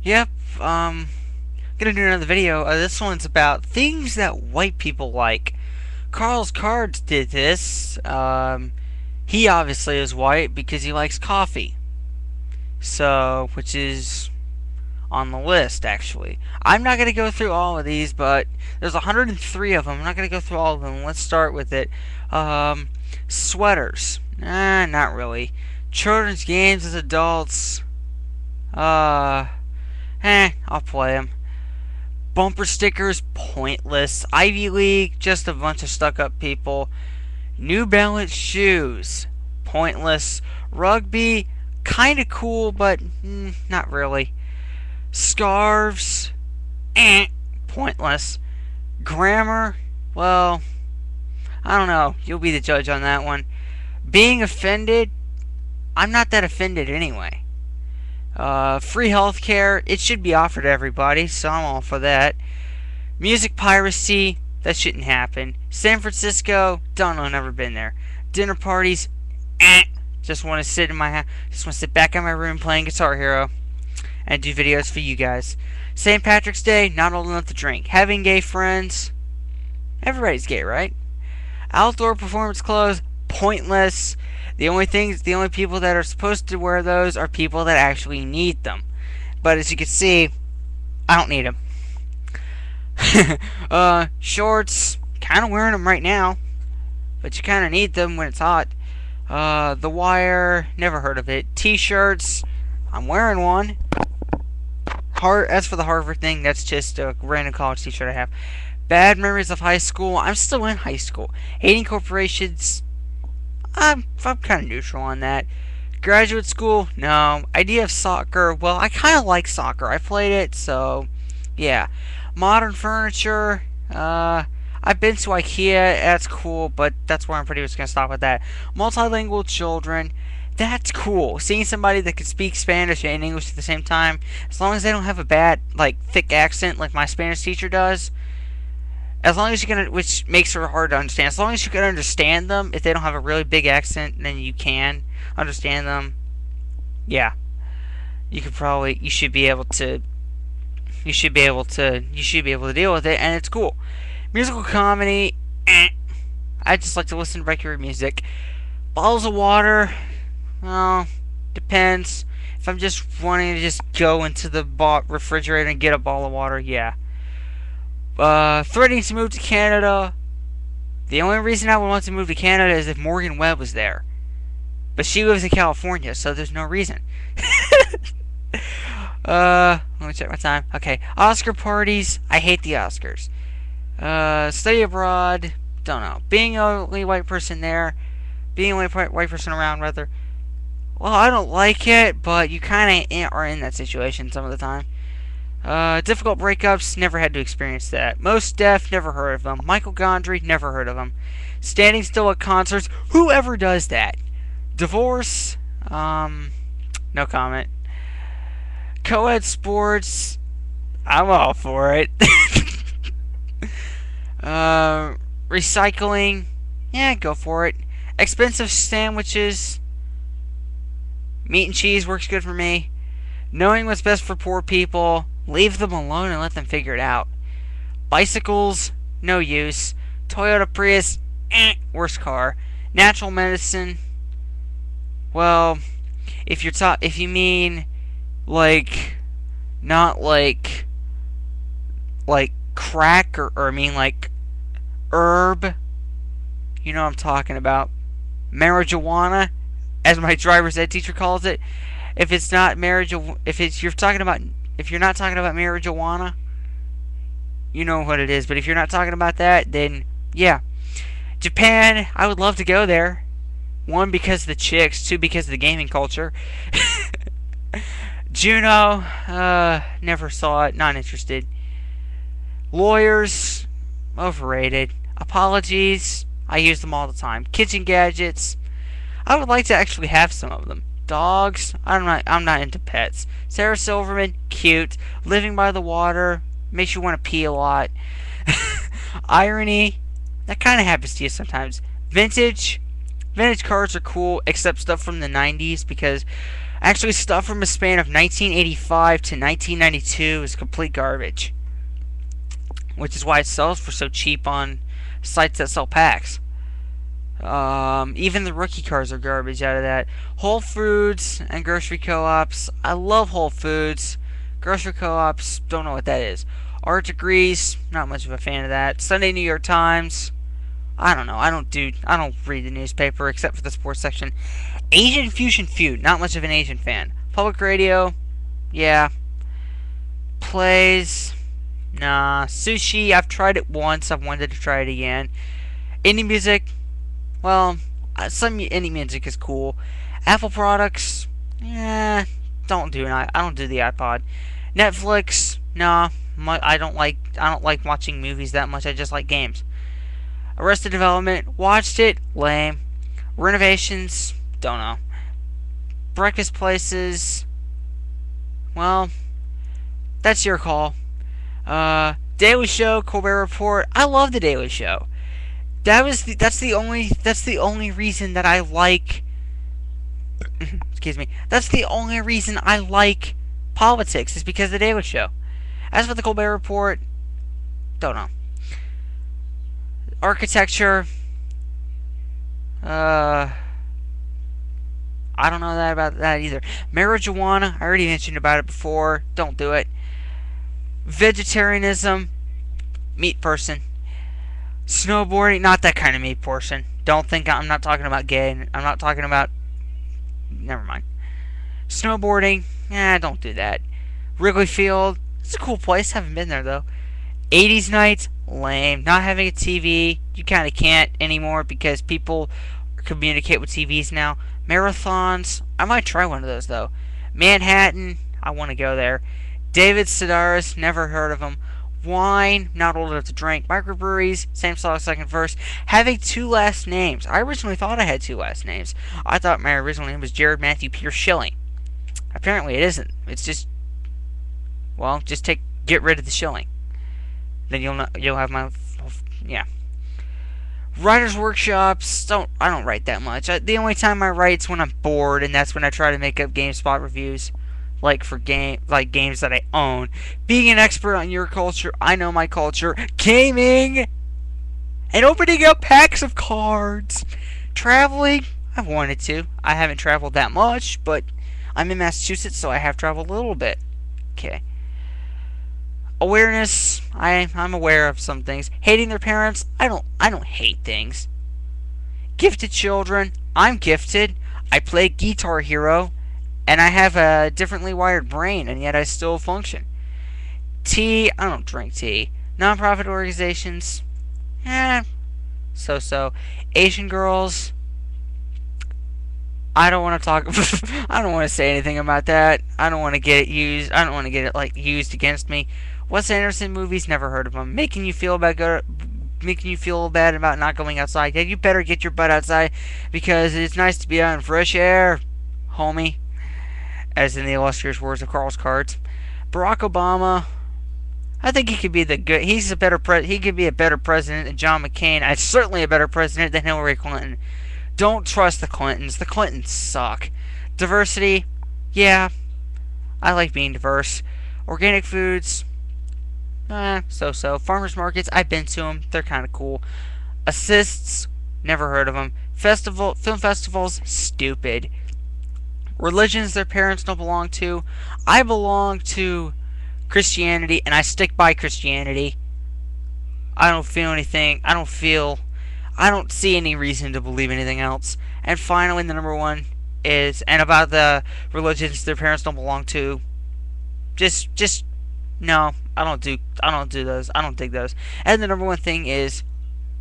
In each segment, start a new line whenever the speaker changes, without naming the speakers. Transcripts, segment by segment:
Yep, gonna do another video. This one's about things that white people like. Carl's Cards did this. He obviously is white because he likes coffee. So, which is on the list, actually. I'm not gonna go through all of these, but there's 103 of them. I'm not gonna go through all of them. Let's start with it. Sweaters. Not really. Children's games as adults. I'll play them. Bumper stickers, pointless. Ivy League, just a bunch of stuck-up people. New Balance shoes, pointless. Rugby, kinda cool, but not really. Scarves, pointless. Grammar, well, I don't know. You'll be the judge on that one. Being offended, I'm not that offended anyway. Free healthcare, it should be offered to everybody, so I'm all for that. Music piracy, that shouldn't happen. San Francisco, don't know, never been there. Dinner parties, just want to sit in my house, just want to sit back in my room playing Guitar Hero and do videos for you guys. St. Patrick's Day, not old enough to drink. Having gay friends, everybody's gay, right? Outdoor performance clothes, pointless. The only people that are supposed to wear those are people that actually need them. But as you can see, I don't need them. Shorts, kind of wearing them right now, but you kind of need them when it's hot. The Wire, never heard of it. T-shirts, I'm wearing one. As for the Harvard thing, that's just a random college t-shirt I have. Bad memories of high school, I'm still in high school. Hating corporations, I'm kind of neutral on that. Graduate school, no. Idea of soccer, well, I kind of like soccer. I played it, so yeah. Modern furniture, I've been to IKEA, that's cool, but that's where I'm pretty much going to stop with that. Multilingual children, that's cool. Seeing somebody that can speak Spanish and English at the same time, as long as they don't have a bad, thick accent like my Spanish teacher does. As long as you can, which makes it hard to understand. As long as you can understand them, if they don't have a really big accent, then you can understand them. Yeah, you should be able to deal with it, and it's cool. Musical comedy, I just like to listen to regular music. Bottles of water, well, depends. If I'm just wanting to just go into the refrigerator and get a bottle of water, yeah. Threatening to move to Canada. The only reason I would want to move to Canada is if Morgan Webb was there. But she lives in California, so there's no reason. Let me check my time. Okay, Oscar parties. I hate the Oscars. Study abroad. Don't know. Being the only white person there. Being the only white person around, rather. Well, I don't like it, but you kind of are in that situation some of the time. Difficult breakups, never had to experience that. Most Def, never heard of them. Michael Gondry, never heard of him. Standing still at concerts, whoever does that. Divorce, no comment. Co-ed sports, I'm all for it. Recycling, yeah, go for it. Expensive sandwiches, meat and cheese works good for me. Knowing what's best for poor people, leave them alone and let them figure it out. Bicycles, no use. Toyota Prius, worst car. Natural medicine, well, if you mean not like crack or I mean herb, you know what I'm talking about. Marijuana, as my driver's ed teacher calls it. If it's not marijuana, if you're not talking about marijuana, you know what it is. But if you're not talking about that, then yeah. Japan, I would love to go there. 1, because of the chicks. 2, because of the gaming culture. Juno, never saw it. Not interested. Lawyers, overrated. Apologies, I use them all the time. Kitchen gadgets, I would like to actually have some of them. Dogs, I'm not into pets. Sarah Silverman, cute. Living by the water, makes you want to pee a lot. Irony, that kind of happens to you sometimes. Vintage cars are cool, except stuff from the 90s, because Actually, stuff from a span of 1985 to 1992 is complete garbage. Which is why it sells for so cheap on sites that sell packs. Even the rookie cards are garbage out of that. Whole Foods and grocery co-ops. I love Whole Foods. Grocery co-ops, don't know what that is. Art Degrees, not much of a fan of that. Sunday New York Times. I don't know. I don't read the newspaper except for the sports section. Asian Fusion Feud, not much of an Asian fan. Public Radio, yeah. Plays, nah. Sushi, I've tried it once. I've wanted to try it again. Indie music, well, some indie music is cool. Apple products, yeah, I don't do the iPod. Netflix, nah. I don't like watching movies that much. I just like games. Arrested Development, watched it, lame. Renovations, don't know. Breakfast Places, well, that's your call. Daily Show, Colbert Report. I love the Daily Show. That's the only reason that I like. Excuse me. That's the only reason I like politics is because of the Daily Show. As for the Colbert Report, don't know. Architecture, I don't know about that either. Marijuana, I already mentioned about it before. Don't do it. Vegetarianism, meat person. Snowboarding, not that kind of meat person. Don't think I'm not talking about gay. I'm not talking about. Never mind. Snowboarding, don't do that. Wrigley Field, it's a cool place. Haven't been there though. 80s nights, lame. Not having a TV, you kind of can't anymore because people communicate with TVs now. Marathons, I might try one of those though. Manhattan, I want to go there. David Sedaris, never heard of him. Wine, not old enough to drink. Microbreweries, same song, second verse. Having two last names. I originally thought I had two last names. I thought my original name was Jared Matthew Peter Schilling. Apparently it isn't. It's just, well, get rid of the Schilling. Then you'll have my, yeah. Writers workshops, I don't write that much. The only time I write is when I'm bored, and that's when I try to make up GameSpot reviews, like games that I own. Being an expert on your culture, I know my culture. Gaming, and opening up packs of cards. Traveling, I've wanted to. I haven't traveled that much, but I'm in Massachusetts, so I have traveled a little bit. Okay. Awareness, I'm aware of some things. Hating their parents, I don't hate things. Gifted children, I'm gifted. I play Guitar Hero, and I have a differently wired brain, and yet I still function. Tea, I don't drink tea. Non-profit organizations, so. Asian girls, I don't want to talk. I don't want to say anything about that. I don't want to get it used. I don't want to get it used against me. Wes Anderson movies, never heard of them. Making you feel bad about not going outside. Yeah, you better get your butt outside because it's nice to be out in fresh air, homie. As in the illustrious words of Carl's Cards. Barack Obama, I think he could be he could be a better president than John McCain. And certainly a better president than Hillary Clinton. Don't trust the Clintons. The Clintons suck. Diversity, yeah, I like being diverse. Organic foods, so. Farmers markets, I've been to them. They're kind of cool. Assists, never heard of them. Film festivals, stupid. Religions their parents don't belong to. I belong to Christianity, and I stick by Christianity. I don't feel anything. I don't see any reason to believe anything else. And finally, the number one is, and about the religions their parents don't belong to, just no, I don't do those. I don't dig those. And the number one thing is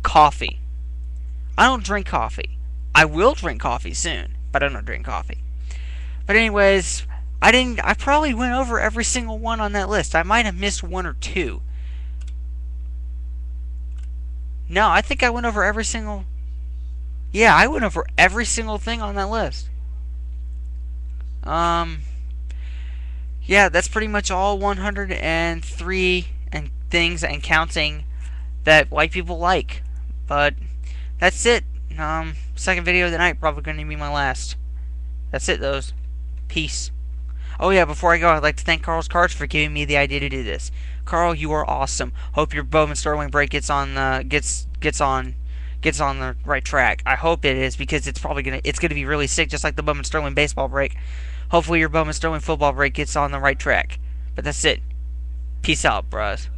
coffee. I don't drink coffee. I will drink coffee soon, but I don't drink coffee. But anyways, I probably went over every single one on that list. I might have missed one or two. No, I think I went over every single. Yeah, I went over every single thing on that list. Yeah, that's pretty much all 103 and things and counting that white people like. But that's it. Second video of the night, probably going to be my last. That's it, those. Peace. Oh yeah, before I go, I'd like to thank Carl's Cards for giving me the idea to do this. Carl, you are awesome. Hope your Bowman Sterling break gets on the gets on the right track. I hope it is, because it's gonna be really sick, just like the Bowman Sterling baseball break. Hopefully your Bowman Sterling football break gets on the right track. But that's it. Peace out, bros.